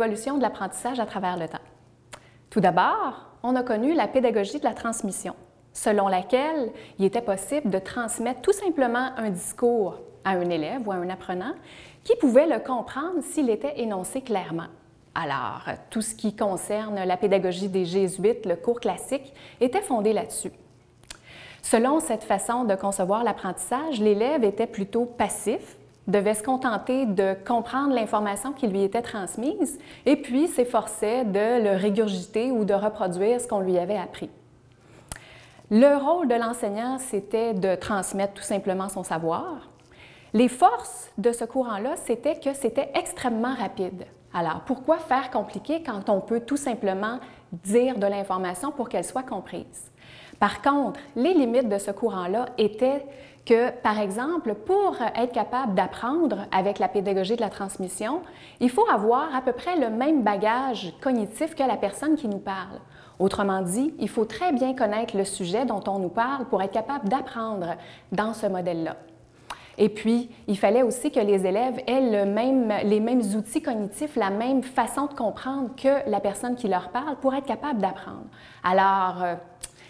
l'évolution de l'apprentissage à travers le temps. Tout d'abord, on a connu la pédagogie de la transmission, selon laquelle il était possible de transmettre tout simplement un discours à un élève ou à un apprenant qui pouvait le comprendre s'il était énoncé clairement. Alors, tout ce qui concerne la pédagogie des Jésuites, le cours classique, était fondé là-dessus. Selon cette façon de concevoir l'apprentissage, l'élève était plutôt passif, devait se contenter de comprendre l'information qui lui était transmise et puis s'efforçait de le régurgiter ou de reproduire ce qu'on lui avait appris. Le rôle de l'enseignant, c'était de transmettre tout simplement son savoir. Les forces de ce courant-là, c'était que c'était extrêmement rapide. Alors, pourquoi faire compliqué quand on peut tout simplement dire de l'information pour qu'elle soit comprise? Par contre, les limites de ce courant-là étaient que, par exemple, pour être capable d'apprendre avec la pédagogie de la transmission, il faut avoir à peu près le même bagage cognitif que la personne qui nous parle. Autrement dit, il faut très bien connaître le sujet dont on nous parle pour être capable d'apprendre dans ce modèle-là. Et puis, il fallait aussi que les élèves aient les mêmes outils cognitifs, la même façon de comprendre que la personne qui leur parle pour être capable d'apprendre. Alors,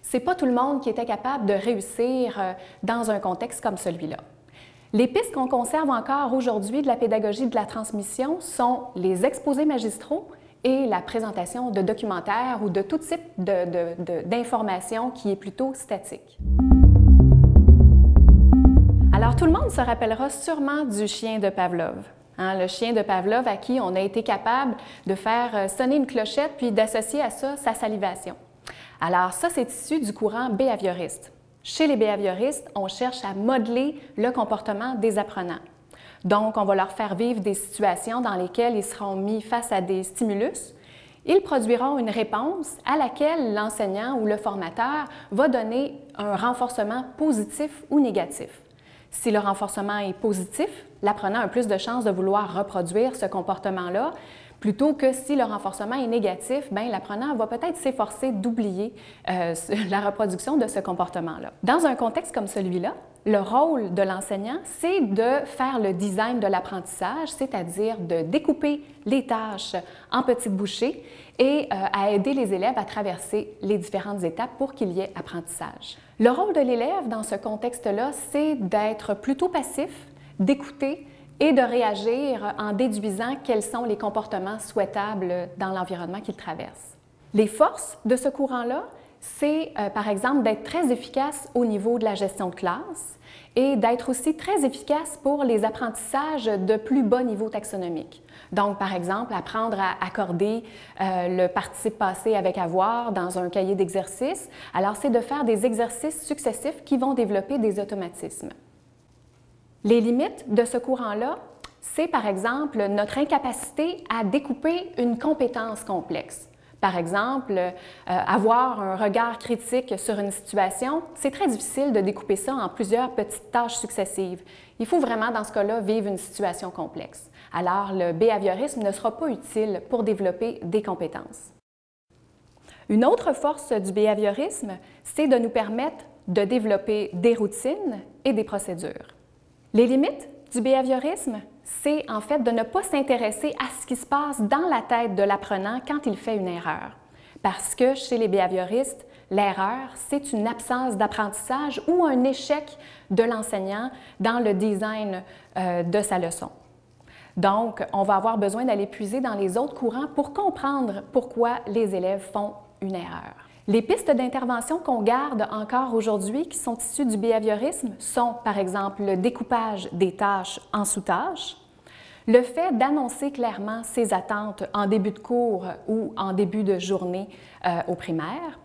c'est pas tout le monde qui était capable de réussir dans un contexte comme celui-là. Les pistes qu'on conserve encore aujourd'hui de la pédagogie de la transmission sont les exposés magistraux et la présentation de documentaires ou de tout type d'informations qui est plutôt statique. Alors, tout le monde se rappellera sûrement du chien de Pavlov. Le chien de Pavlov à qui on a été capable de faire sonner une clochette puis d'associer à ça sa salivation. Alors ça, c'est issu du courant behavioriste. Chez les behavioristes, on cherche à modeler le comportement des apprenants. Donc, on va leur faire vivre des situations dans lesquelles ils seront mis face à des stimulus. Ils produiront une réponse à laquelle l'enseignant ou le formateur va donner un renforcement positif ou négatif. Si le renforcement est positif, l'apprenant a plus de chances de vouloir reproduire ce comportement-là, plutôt que si le renforcement est négatif, l'apprenant va peut-être s'efforcer d'oublier la reproduction de ce comportement-là. Dans un contexte comme celui-là, le rôle de l'enseignant, c'est de faire le design de l'apprentissage, c'est-à-dire de découper les tâches en petites bouchées et à aider les élèves à traverser les différentes étapes pour qu'il y ait apprentissage. Le rôle de l'élève dans ce contexte-là, c'est d'être plutôt passif, d'écouter et de réagir en déduisant quels sont les comportements souhaitables dans l'environnement qu'il traverse. Les forces de ce courant-là, c'est par exemple d'être très efficace au niveau de la gestion de classe et d'être aussi très efficace pour les apprentissages de plus bas niveau taxonomique. Donc, par exemple, apprendre à accorder le participe passé avec avoir dans un cahier d'exercices. Alors, c'est de faire des exercices successifs qui vont développer des automatismes. Les limites de ce courant-là, c'est par exemple notre incapacité à découper une compétence complexe. Par exemple, avoir un regard critique sur une situation, c'est très difficile de découper ça en plusieurs petites tâches successives. Il faut vraiment, dans ce cas-là, vivre une situation complexe. Alors, le behaviorisme ne sera pas utile pour développer des compétences. Une autre force du behaviorisme, c'est de nous permettre de développer des routines et des procédures. Les limites du behaviorisme, c'est en fait de ne pas s'intéresser à ce qui se passe dans la tête de l'apprenant quand il fait une erreur. Parce que chez les behavioristes, l'erreur, c'est une absence d'apprentissage ou un échec de l'enseignant dans le design de sa leçon. Donc, on va avoir besoin d'aller puiser dans les autres courants pour comprendre pourquoi les élèves font une erreur. Les pistes d'intervention qu'on garde encore aujourd'hui, qui sont issues du behaviorisme, sont par exemple le découpage des tâches en sous-tâches, le fait d'annoncer clairement ses attentes en début de cours ou en début de journée au primaire.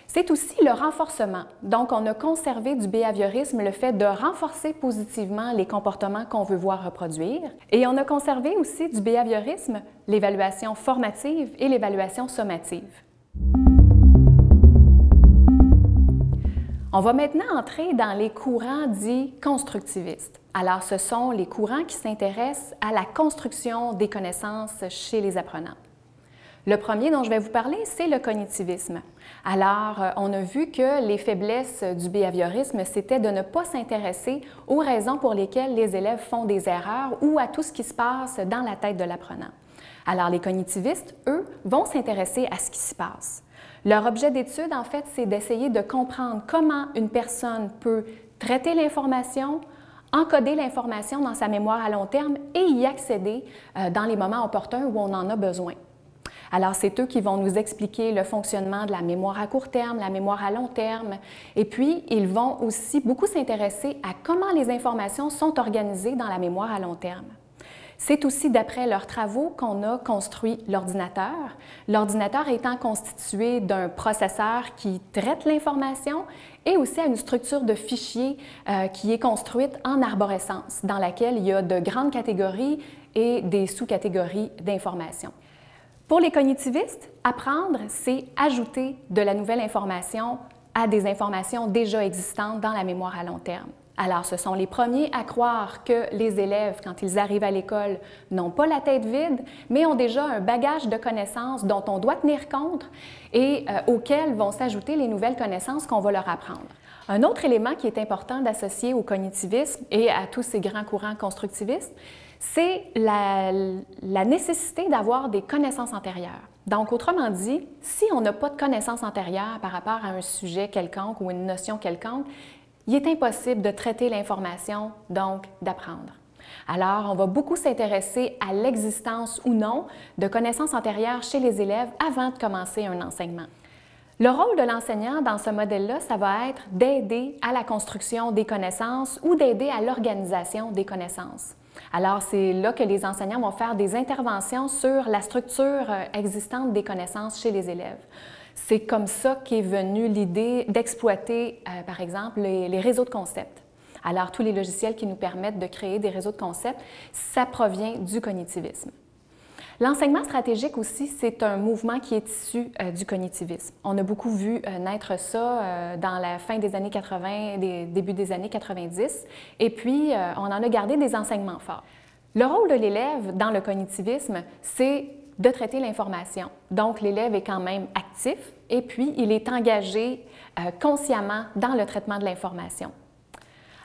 C'est aussi le renforcement. Donc, on a conservé du behaviorisme le fait de renforcer positivement les comportements qu'on veut voir reproduire. Et on a conservé aussi du behaviorisme l'évaluation formative et l'évaluation sommative. On va maintenant entrer dans les courants dits constructivistes. Alors, ce sont les courants qui s'intéressent à la construction des connaissances chez les apprenants. Le premier dont je vais vous parler, c'est le cognitivisme. Alors, on a vu que les faiblesses du behaviorisme, c'était de ne pas s'intéresser aux raisons pour lesquelles les élèves font des erreurs ou à tout ce qui se passe dans la tête de l'apprenant. Alors, les cognitivistes, eux, vont s'intéresser à ce qui se passe. Leur objet d'étude, en fait, c'est d'essayer de comprendre comment une personne peut traiter l'information, encoder l'information dans sa mémoire à long terme et y accéder dans les moments opportuns où on en a besoin. Alors, c'est eux qui vont nous expliquer le fonctionnement de la mémoire à court terme, la mémoire à long terme, et puis ils vont aussi beaucoup s'intéresser à comment les informations sont organisées dans la mémoire à long terme. C'est aussi d'après leurs travaux qu'on a construit l'ordinateur. L'ordinateur étant constitué d'un processeur qui traite l'information et aussi à une structure de fichiers qui est construite en arborescence, dans laquelle il y a de grandes catégories et des sous-catégories d'informations. Pour les cognitivistes, apprendre, c'est ajouter de la nouvelle information à des informations déjà existantes dans la mémoire à long terme. Alors, ce sont les premiers à croire que les élèves, quand ils arrivent à l'école, n'ont pas la tête vide, mais ont déjà un bagage de connaissances dont on doit tenir compte et auxquelles vont s'ajouter les nouvelles connaissances qu'on va leur apprendre. Un autre élément qui est important d'associer au cognitivisme et à tous ces grands courants constructivistes, c'est la nécessité d'avoir des connaissances antérieures. Donc, autrement dit, si on n'a pas de connaissances antérieures par rapport à un sujet quelconque ou une notion quelconque, il est impossible de traiter l'information, donc d'apprendre. Alors, on va beaucoup s'intéresser à l'existence ou non de connaissances antérieures chez les élèves avant de commencer un enseignement. Le rôle de l'enseignant dans ce modèle-là, ça va être d'aider à la construction des connaissances ou d'aider à l'organisation des connaissances. Alors, c'est là que les enseignants vont faire des interventions sur la structure existante des connaissances chez les élèves. C'est comme ça qu'est venue l'idée d'exploiter, par exemple, les réseaux de concepts. Alors, tous les logiciels qui nous permettent de créer des réseaux de concepts, ça provient du cognitivisme. L'enseignement stratégique aussi, c'est un mouvement qui est issu du cognitivisme. On a beaucoup vu naître ça dans la fin des années 80, début des années 90, et puis on en a gardé des enseignements forts. Le rôle de l'élève dans le cognitivisme, c'est de traiter l'information. Donc, l'élève est quand même actif et puis il est engagé consciemment dans le traitement de l'information.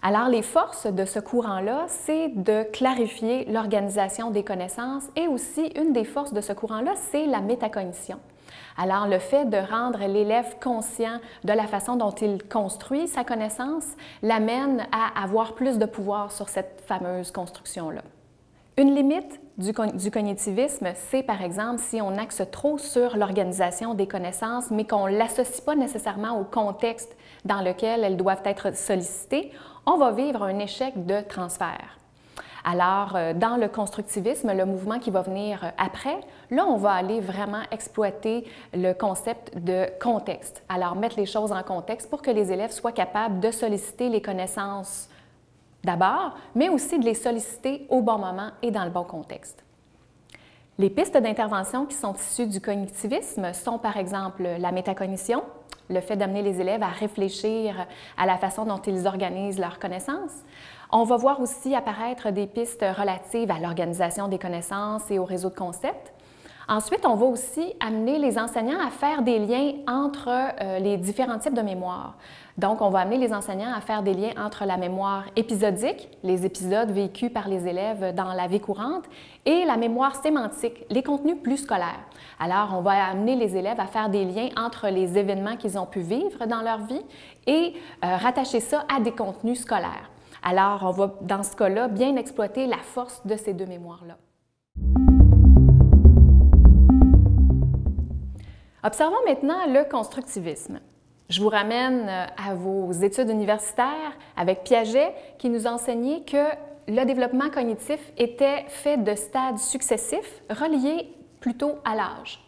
Alors, les forces de ce courant-là, c'est de clarifier l'organisation des connaissances et aussi, une des forces de ce courant-là, c'est la métacognition. Alors, le fait de rendre l'élève conscient de la façon dont il construit sa connaissance l'amène à avoir plus de pouvoir sur cette fameuse construction-là. Une limite du cognitivisme, c'est par exemple si on axe trop sur l'organisation des connaissances, mais qu'on ne l'associe pas nécessairement au contexte dans lequel elles doivent être sollicitées, on va vivre un échec de transfert. Alors, dans le constructivisme, le mouvement qui va venir après, là, on va aller vraiment exploiter le concept de contexte. Alors, mettre les choses en contexte pour que les élèves soient capables de solliciter les connaissances d'abord, mais aussi de les solliciter au bon moment et dans le bon contexte. Les pistes d'intervention qui sont issues du cognitivisme sont par exemple la métacognition, le fait d'amener les élèves à réfléchir à la façon dont ils organisent leurs connaissances. On va voir aussi apparaître des pistes relatives à l'organisation des connaissances et au réseau de concepts. Ensuite, on va aussi amener les enseignants à faire des liens entre les différents types de mémoire. Donc, on va amener les enseignants à faire des liens entre la mémoire épisodique, les épisodes vécus par les élèves dans la vie courante, et la mémoire sémantique, les contenus plus scolaires. Alors, on va amener les élèves à faire des liens entre les événements qu'ils ont pu vivre dans leur vie et rattacher ça à des contenus scolaires. Alors, on va, dans ce cas-là, bien exploiter la force de ces deux mémoires-là. Observons maintenant le constructivisme. Je vous ramène à vos études universitaires avec Piaget qui nous enseignait que le développement cognitif était fait de stades successifs reliés plutôt à l'âge.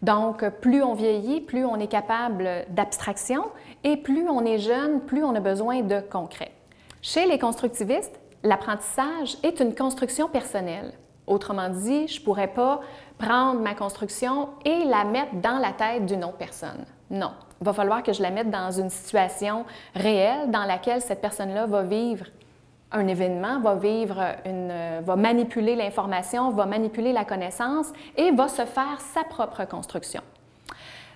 Donc, plus on vieillit, plus on est capable d'abstraction et plus on est jeune, plus on a besoin de concret. Chez les constructivistes, l'apprentissage est une construction personnelle. Autrement dit, je ne pourrais pas prendre ma construction et la mettre dans la tête d'une autre personne. Non, il va falloir que je la mette dans une situation réelle dans laquelle cette personne-là va vivre un événement, va manipuler l'information, va manipuler la connaissance et va se faire sa propre construction.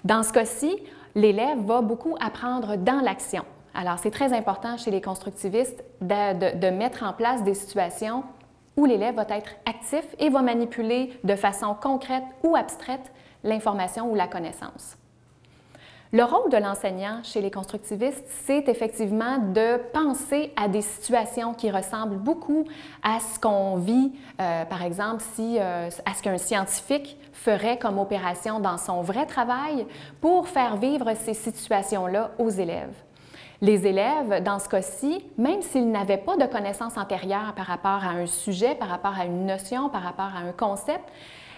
Dans ce cas-ci, l'élève va beaucoup apprendre dans l'action. Alors, c'est très important chez les constructivistes de mettre en place des situations où l'élève va être actif et va manipuler de façon concrète ou abstraite l'information ou la connaissance. Le rôle de l'enseignant chez les constructivistes, c'est effectivement de penser à des situations qui ressemblent beaucoup à ce qu'on vit, par exemple, à ce qu'un scientifique ferait comme opération dans son vrai travail pour faire vivre ces situations-là aux élèves. Les élèves, dans ce cas-ci, même s'ils n'avaient pas de connaissances antérieures par rapport à un sujet, par rapport à une notion, par rapport à un concept,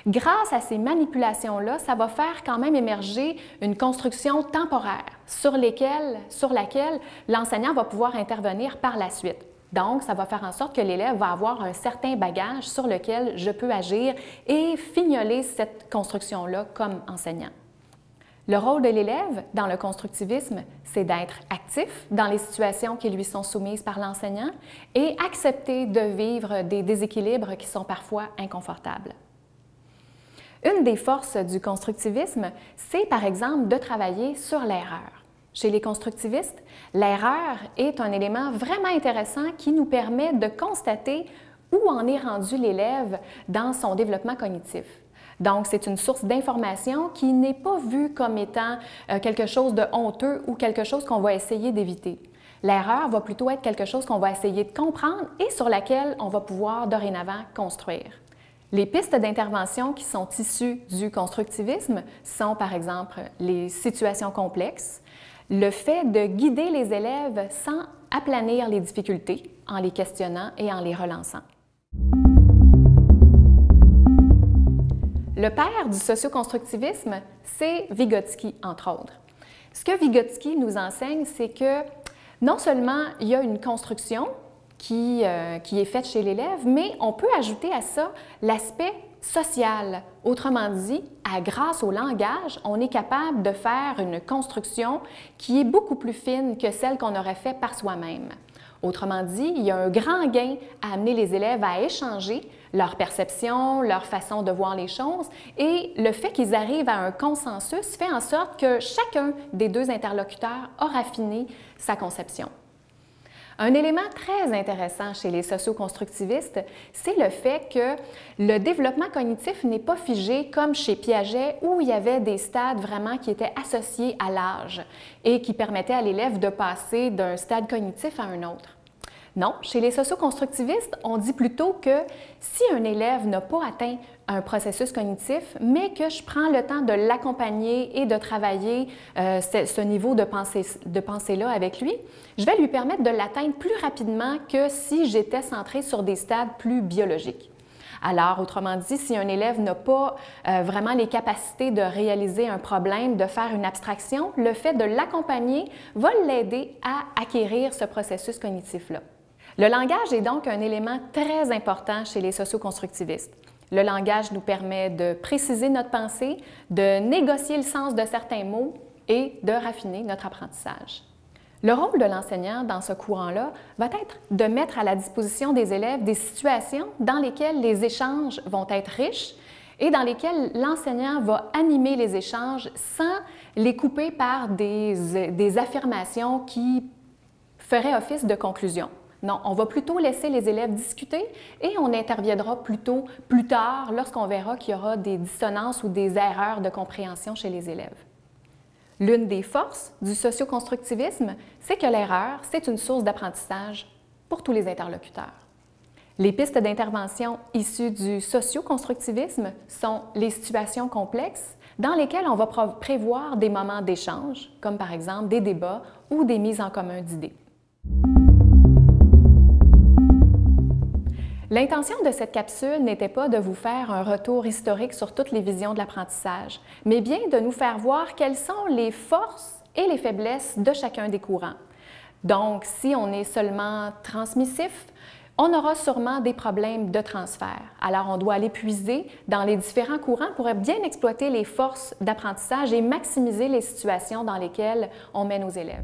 grâce à ces manipulations-là, ça va faire quand même émerger une construction temporaire sur laquelle l'enseignant va pouvoir intervenir par la suite. Donc, ça va faire en sorte que l'élève va avoir un certain bagage sur lequel je peux agir et fignoler cette construction-là comme enseignant. Le rôle de l'élève dans le constructivisme, c'est d'être actif dans les situations qui lui sont soumises par l'enseignant et accepter de vivre des déséquilibres qui sont parfois inconfortables. Une des forces du constructivisme, c'est par exemple de travailler sur l'erreur. Chez les constructivistes, l'erreur est un élément vraiment intéressant qui nous permet de constater où en est rendu l'élève dans son développement cognitif. Donc, c'est une source d'information qui n'est pas vue comme étant quelque chose de honteux ou quelque chose qu'on va essayer d'éviter. L'erreur va plutôt être quelque chose qu'on va essayer de comprendre et sur laquelle on va pouvoir dorénavant construire. Les pistes d'intervention qui sont issues du constructivisme sont, par exemple, les situations complexes, le fait de guider les élèves sans aplanir les difficultés en les questionnant et en les relançant. Le père du socioconstructivisme, c'est Vygotsky, entre autres. Ce que Vygotsky nous enseigne, c'est que non seulement il y a une construction qui est faite chez l'élève, mais on peut ajouter à ça l'aspect social. Autrement dit, grâce au langage, on est capable de faire une construction qui est beaucoup plus fine que celle qu'on aurait fait par soi-même. Autrement dit, il y a un grand gain à amener les élèves à échanger leur perception, leur façon de voir les choses, et le fait qu'ils arrivent à un consensus fait en sorte que chacun des deux interlocuteurs a raffiné sa conception. Un élément très intéressant chez les socioconstructivistes, c'est le fait que le développement cognitif n'est pas figé comme chez Piaget où il y avait des stades vraiment qui étaient associés à l'âge et qui permettaient à l'élève de passer d'un stade cognitif à un autre. Non, chez les socioconstructivistes, on dit plutôt que si un élève n'a pas atteint un processus cognitif, mais que je prends le temps de l'accompagner et de travailler ce niveau de pensée-là avec lui, je vais lui permettre de l'atteindre plus rapidement que si j'étais centrée sur des stades plus biologiques. Alors, autrement dit, si un élève n'a pas vraiment les capacités de réaliser un problème, de faire une abstraction, le fait de l'accompagner va l'aider à acquérir ce processus cognitif-là. Le langage est donc un élément très important chez les socioconstructivistes. Le langage nous permet de préciser notre pensée, de négocier le sens de certains mots et de raffiner notre apprentissage. Le rôle de l'enseignant dans ce courant-là va être de mettre à la disposition des élèves des situations dans lesquelles les échanges vont être riches et dans lesquelles l'enseignant va animer les échanges sans les couper par des affirmations qui feraient office de conclusion. Non, on va plutôt laisser les élèves discuter et on interviendra plutôt plus tard lorsqu'on verra qu'il y aura des dissonances ou des erreurs de compréhension chez les élèves. L'une des forces du socioconstructivisme, c'est que l'erreur, c'est une source d'apprentissage pour tous les interlocuteurs. Les pistes d'intervention issues du socioconstructivisme sont les situations complexes dans lesquelles on va prévoir des moments d'échange, comme par exemple des débats ou des mises en commun d'idées. L'intention de cette capsule n'était pas de vous faire un retour historique sur toutes les visions de l'apprentissage, mais bien de nous faire voir quelles sont les forces et les faiblesses de chacun des courants. Donc, si on est seulement transmissif, on aura sûrement des problèmes de transfert. Alors, on doit aller puiser dans les différents courants pour bien exploiter les forces d'apprentissage et maximiser les situations dans lesquelles on met nos élèves.